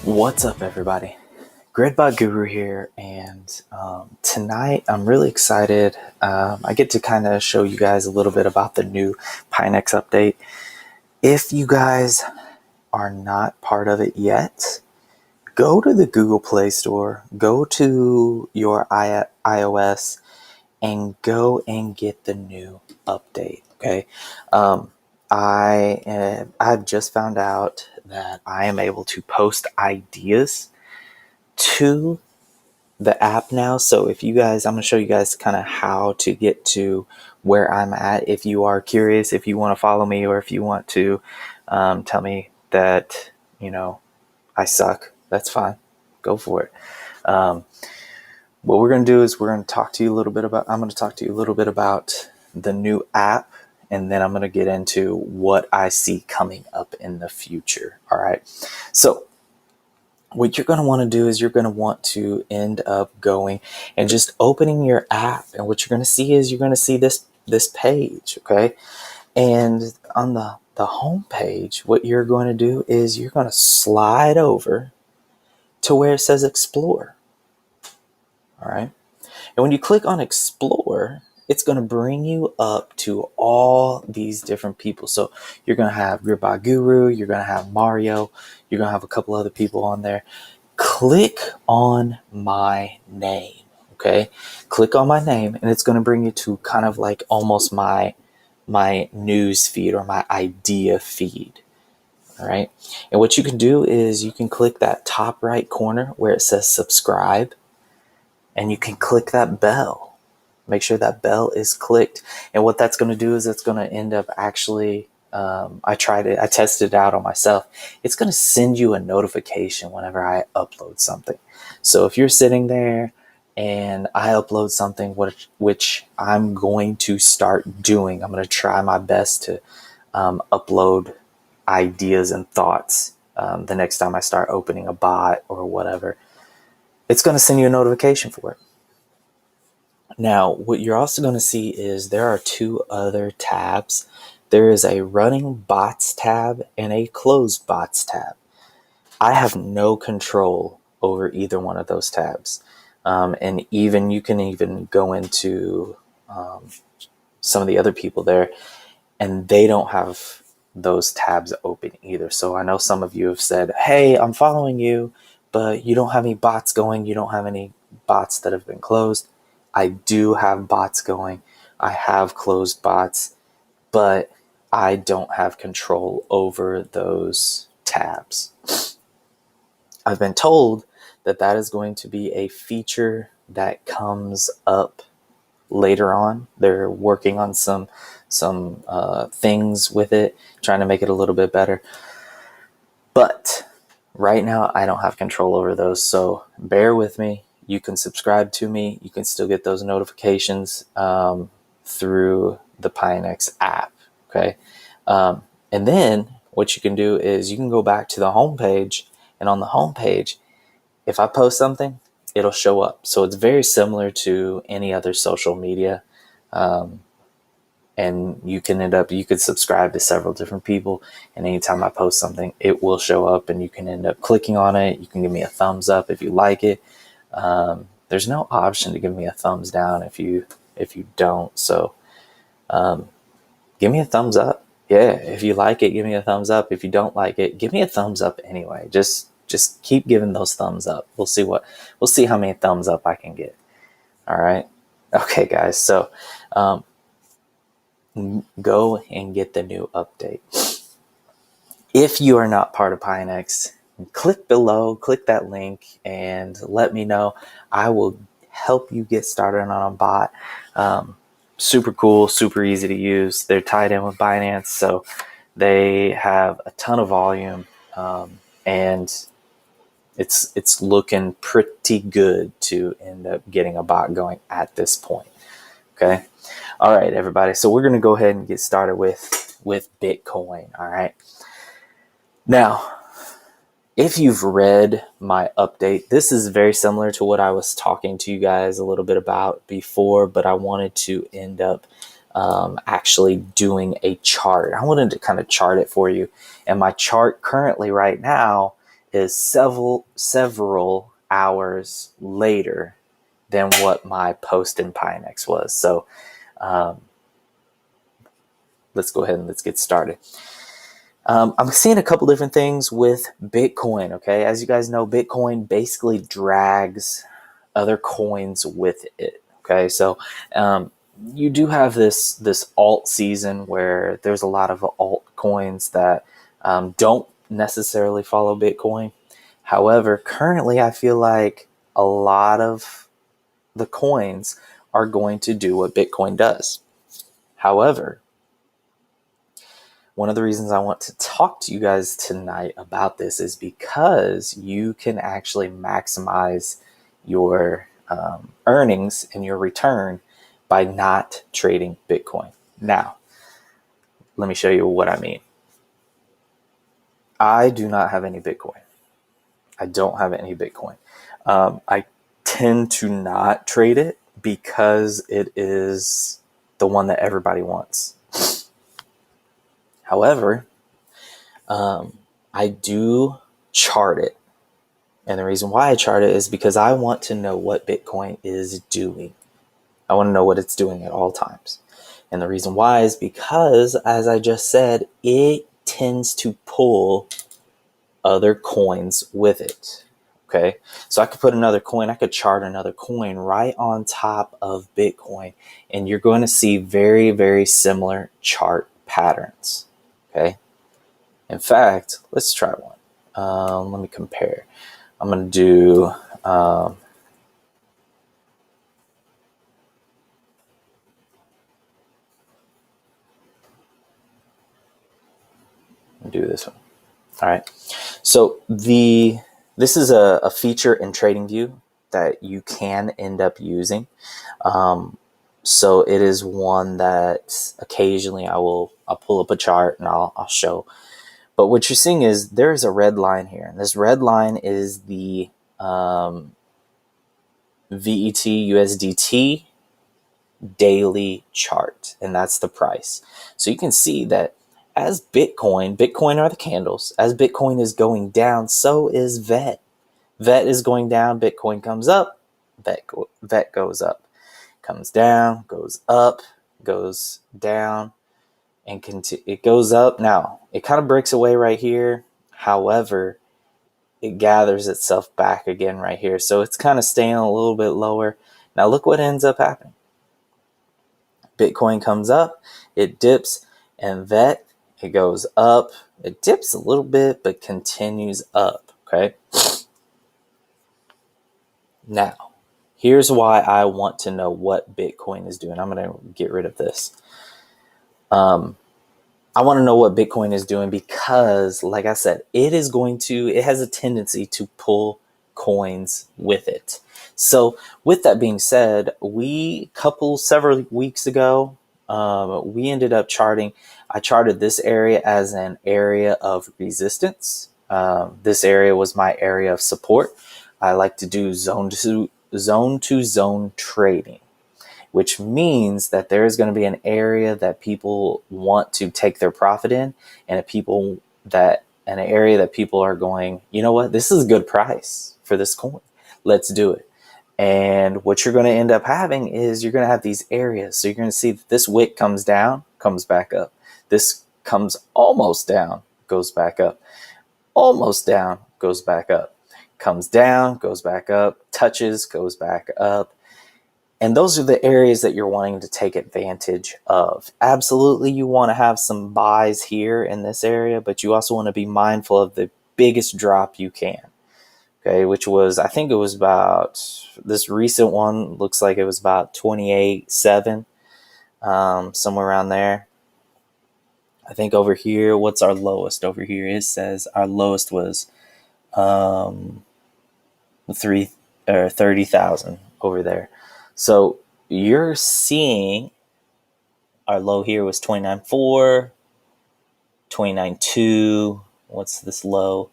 What's up, everybody? Gridbot Guru here, and tonight I'm really excited. I get to kind of show you guys a little bit about the new Pionex update. If you guys are not part of it yet, go to the Google Play Store, go to your iOS, and go and get the new update. Okay, I've just found out that I am able to post ideas to the app now. So if you guys, I'm going to show you guys kind of how to get to where I'm at. If you are curious, if you want to follow me, or if you want to tell me that, I suck, that's fine. Go for it. What we're going to do is I'm going to talk to you a little bit about the new app, and then I'm going to get into what I see coming up in the future. All right. So what you're going to want to do is you're going to want to end up going and just opening your app. And what you're going to see is this page. Okay. And on the home page, what you're going to do is you're going to slide over to where it says Explore. All right. And when you click on Explore, it's going to bring you up to all these different people. So you're going to have Gridbot Guru, you're going to have Mario, you're going to have a couple other people on there. Click on my name, okay? Click on my name, and it's going to bring you to kind of like almost my news feed or my idea feed, all right? And what you can do is you can click that top right corner where it says subscribe, and you can click that bell. Make sure that bell is clicked. And what that's going to do is it's going to end up actually, I tested it out on myself. It's going to send you a notification whenever I upload something. So if you're sitting there and I upload something, which I'm going to start doing, I'm going to try my best to upload ideas and thoughts the next time I start opening a bot or whatever. It's going to send you a notification for it. Now, what you're also going to see is there are two other tabs. There is a running bots tab and a closed bots tab. I have no control over either one of those tabs. And you can even go into some of the other people there, and they don't have those tabs open either. So I know some of you have said, hey, I'm following you, but you don't have any bots going. You don't have any bots that have been closed. I do have bots going. I have closed bots, but I don't have control over those tabs. I've been told that is going to be a feature that comes up later on. They're working on some things with it, trying to make it a little bit better. But right now, I don't have control over those, so bear with me. You can subscribe to me. You can still get those notifications through the Pionex app, okay? And then what you can do is you can go back to the home page, and on the home page, if I post something, it'll show up. So it's very similar to any other social media. And you could subscribe to several different people, and anytime I post something, it will show up, and you can end up clicking on it. You can give me a thumbs up if you like it. There's no option to give me a thumbs down if you don't. So give me a thumbs up. Yeah, if you like it, give me a thumbs up. If you don't like it, give me a thumbs up anyway. Just keep giving those thumbs up. We'll see how many thumbs up I can get. All right. Okay, guys. So go and get the new update. If you are not part of Pionex, click below, click that link, and let me know. I will help you get started on a bot. Super cool, super easy to use. They're tied in with Binance, so they have a ton of volume, and it's looking pretty good to end up getting a bot going at this point. Okay. All right, everybody. So we're going to go ahead and get started with Bitcoin. All right. Now, if you've read my update, this is very similar to what I was talking to you guys a little bit about before, but I wanted to end up actually doing a chart. I wanted to kind of chart it for you. And my chart currently right now is several hours later than what my post in Pionex was. So let's go ahead and let's get started. I'm seeing a couple different things with Bitcoin. Okay, as you guys know, Bitcoin basically drags other coins with it. Okay, so you do have this alt season where there's a lot of altcoins that don't necessarily follow Bitcoin. However, currently I feel like a lot of the coins are going to do what Bitcoin does. However, one of the reasons I want to talk to you guys tonight about this is because you can actually maximize your earnings and your return by not trading Bitcoin. Now, let me show you what I mean. I do not have any Bitcoin. I don't have any Bitcoin. I tend to not trade it because it is the one that everybody wants. However, I do chart it. And the reason why I chart it is because I want to know what Bitcoin is doing. I want to know what it's doing at all times. And the reason why is because, as I just said, it tends to pull other coins with it. Okay, so I could put another coin, I could chart another coin right on top of Bitcoin, and you're going to see very, very similar chart patterns. Okay, in fact, let's try one. Let me compare. I'm going to do this one. All right. So this is a feature in TradingView that you can end up using. So it is one that occasionally I'll pull up a chart and I'll show. But what you're seeing is there's a red line here, and this red line is the VET USDT daily chart, and that's the price. So you can see that as Bitcoin are the candles, as Bitcoin is going down, so is VET. VET is going down, Bitcoin comes up, VET goes up, comes down, goes up, goes down, and it goes up. Now, it kind of breaks away right here. However, it gathers itself back again right here. So it's kind of staying a little bit lower. Now look what ends up happening. Bitcoin comes up, it dips, and VET, it goes up. It dips a little bit, but continues up, okay? Now, here's why I want to know what Bitcoin is doing. I'm going to get rid of this. I want to know what Bitcoin is doing because, like I said, it has a tendency to pull coins with it. So with that being said, several weeks ago, we ended up I charted this area as an area of resistance. This area was my area of support. I like to do zone to zone trading, which means that there is going to be an area that people want to take their profit in, and an area that people are going, you know what, this is a good price for this coin. Let's do it. And what you're going to end up having is you're going to have these areas. So you're going to see that this wick comes down, comes back up. This comes almost down, goes back up. Almost down, goes back up. Comes down, goes back up. Touches, goes back up. And those are the areas that you're wanting to take advantage of. Absolutely, you want to have some buys here in this area, but you also want to be mindful of the biggest drop you can. Okay, which was, I think it was about, this recent one looks like it was about 28.7, somewhere around there. I think over here, what's our lowest over here? It says our lowest was 30,000 over there. So you're seeing our low here was 29.4, 29.2. What's this low?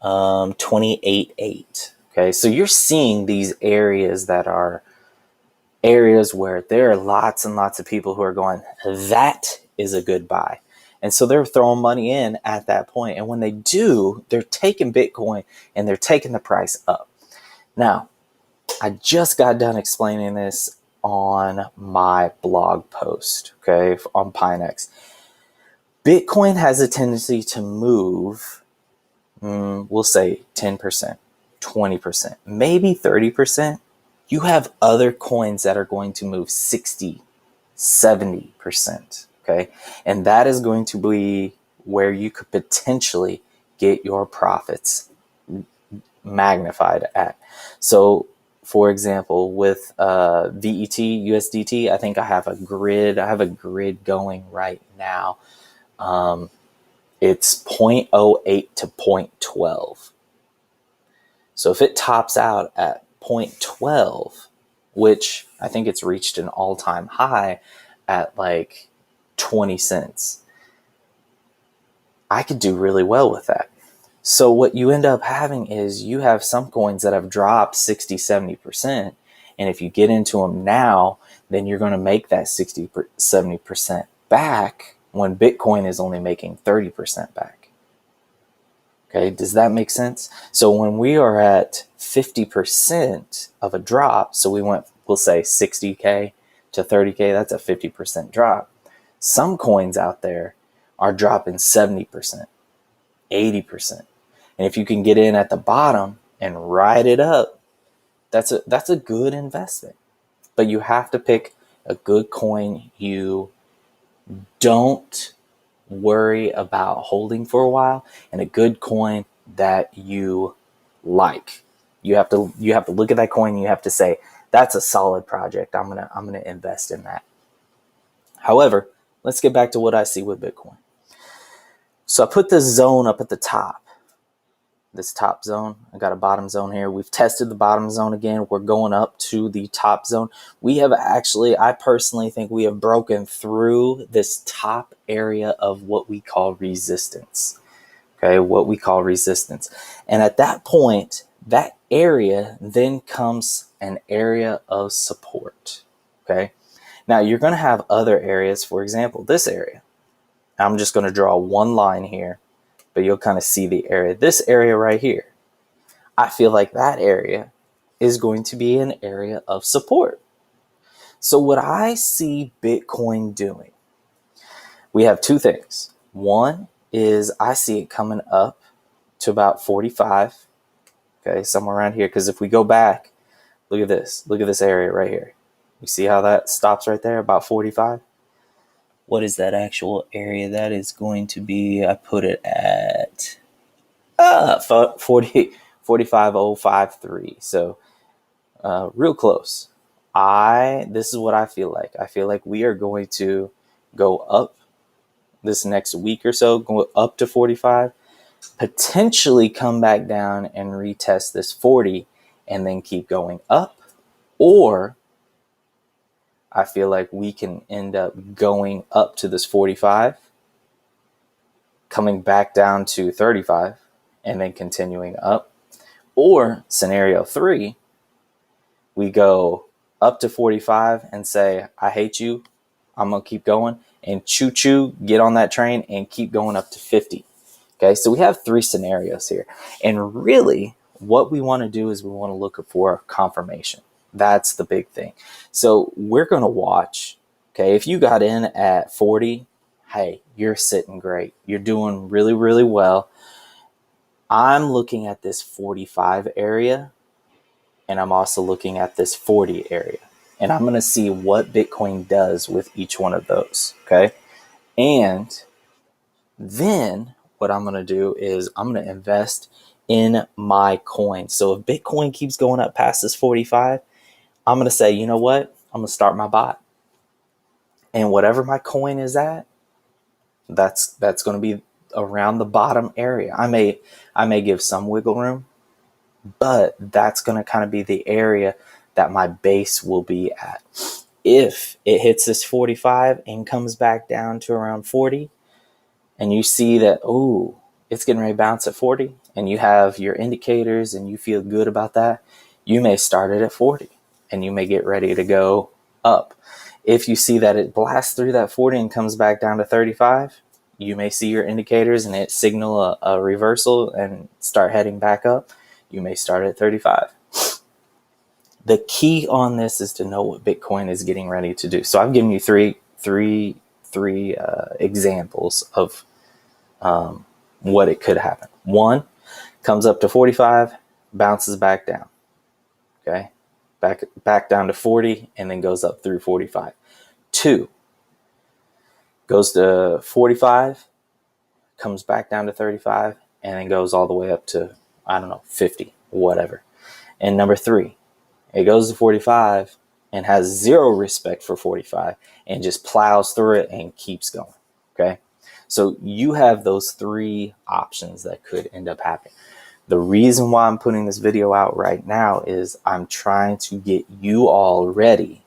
28.8. Okay, so you're seeing these areas that are areas where there are lots and lots of people who are going, that is a good buy. And so they're throwing money in at that point. And when they do, they're taking Bitcoin and they're taking the price up. Now, I just got done explaining this on my blog post, okay, on Pionex. Bitcoin has a tendency to move, we'll say 10%, 20%, maybe 30%. You have other coins that are going to move 60, 70%, okay? And that is going to be where you could potentially get your profits magnified at. So, for example, with VET, USDT, I think I have a grid going right now. It's 0.08 to 0.12. So if it tops out at 0.12, which I think it's reached an all-time high at like 20 cents, I could do really well with that. So what you end up having is you have some coins that have dropped 60, 70%. And if you get into them now, then you're going to make that 60, 70% back when Bitcoin is only making 30% back. Okay, does that make sense? So when we are at 50% of a drop, so we'll say 60K to 30K, that's a 50% drop. Some coins out there are dropping 70%, 80%. And if you can get in at the bottom and ride it up, that's a good investment. But you have to pick a good coin you don't worry about holding for a while, and a good coin that you like. You have to look at that coin and you have to say, that's a solid project. I'm gonna invest in that. However, let's get back to what I see with Bitcoin. So I put this zone up at the top. This top zone. I got a bottom zone here. We've tested the bottom zone again. We're going up to the top zone. I personally think we have broken through this top area of what we call resistance. Okay, what we call resistance. And at that point, that area then comes an area of support. Okay. Now you're going to have other areas, for example, this area. I'm just going to draw one line here, but you'll kind of see the area. This area right here, I feel like that area is going to be an area of support. So what I see Bitcoin doing, we have two things. One is I see it coming up to about 45, okay, somewhere around here. Because if we go back, look at this area right here. You see how that stops right there, about 45? What is that actual area? That is going to be, I put it at 45,053. So real close. This is what I feel like. I feel like we are going to go up this next week or so, go up to 45, potentially come back down and retest this 40 and then keep going up. Or I feel like we can end up going up to this 45, coming back down to 35, and then continuing up. Or scenario 3, we go up to 45 and say, I hate you, I'm going to keep going, and choo-choo, get on that train and keep going up to 50. Okay, so we have 3 scenarios here. And really, what we want to do is we want to look for confirmation. That's the big thing. So we're going to watch, okay, if you got in at 40, hey, you're sitting great. You're doing really, really well. I'm looking at this 45 area, and I'm also looking at this 40 area. And I'm going to see what Bitcoin does with each one of those, okay? And then what I'm going to do is I'm going to invest in my coin. So if Bitcoin keeps going up past this 45, I'm going to say, you know what? I'm going to start my bot. And whatever my coin is at, that's going to be around the bottom area. I may give some wiggle room, but that's going to kind of be the area that my base will be at. If it hits this 45 and comes back down to around 40, and you see that, oh, it's getting ready to bounce at 40, and you have your indicators and you feel good about that, you may start it at 40 and you may get ready to go up. If you see that it blasts through that 40 and comes back down to 35, you may see your indicators and it signal a reversal and start heading back up. You may start at 35. The key on this is to know what Bitcoin is getting ready to do. So I've given you three examples of what it could happen. One, comes up to 45, bounces back down. Okay, back down to 40, and then goes up through 45. Two, goes to 45, comes back down to 35, and then goes all the way up to, I don't know, 50, whatever. And number three, it goes to 45 and has zero respect for 45 and just plows through it and keeps going. Okay, so you have those three options that could end up happening. The reason why I'm putting this video out right now is I'm trying to get you all ready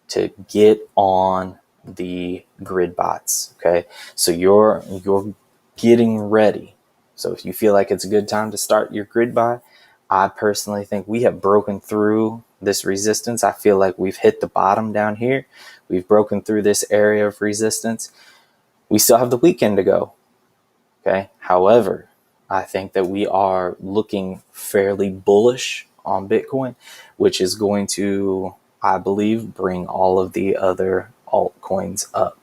to get on the grid bots. Okay, so you're getting ready. So if you feel like it's a good time to start your grid bot, I personally think we have broken through this resistance. I feel like we've hit the bottom down here. We've broken through this area of resistance. We still have the weekend to go. Okay, however, I think that we are looking fairly bullish on Bitcoin, which is going to, I believe, bring all of the other altcoins up.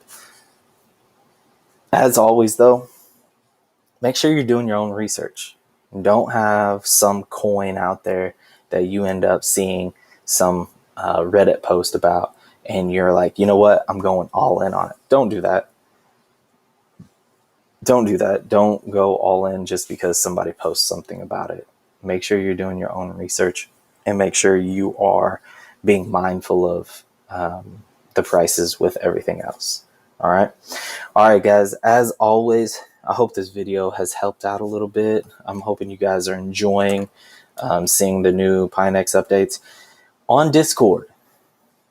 As always, though, make sure you're doing your own research. Don't have some coin out there that you end up seeing some Reddit post about, and you're like, you know what, I'm going all in on it. Don't do that. Don't do that. Don't go all in just because somebody posts something about it. Make sure you're doing your own research, and make sure you are being mindful of the prices with everything else. All right. All right, guys. As always, I hope this video has helped out a little bit. I'm hoping you guys are enjoying seeing the new Pionex updates on Discord.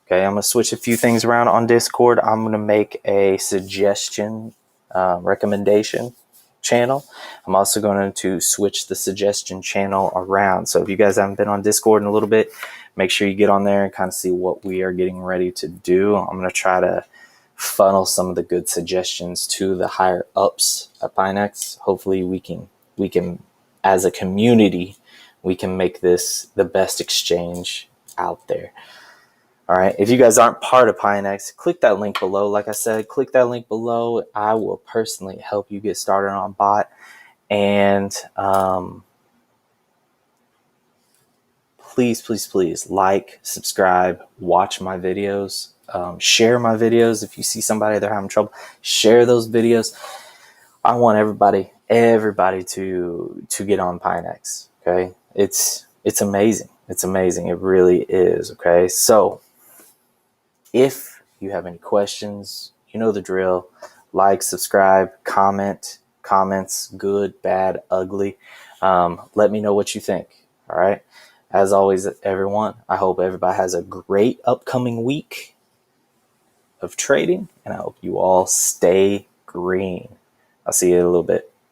Okay, I'm going to switch a few things around on Discord. I'm going to make a suggestion recommendation channel. I'm also going to switch the suggestion channel around. So if you guys haven't been on Discord in a little bit, make sure you get on there and kind of see what we are getting ready to do. I'm going to try to funnel some of the good suggestions to the higher ups at Pionex. Hopefully we can as a community, we can make this the best exchange out there. All right, if you guys aren't part of Pionex, click that link below. Like I said, click that link below. I will personally help you get started on bot. And please like, subscribe, watch my videos, share my videos. If you see somebody they're having trouble, share those videos. I want everybody to get on Pionex. Okay, it's amazing. It's amazing. It really is. Okay, so if you have any questions, you know the drill. Like, subscribe, comments, good, bad, ugly. Let me know what you think. All right. As always, everyone, I hope everybody has a great upcoming week of trading, and I hope you all stay green. I'll see you in a little bit.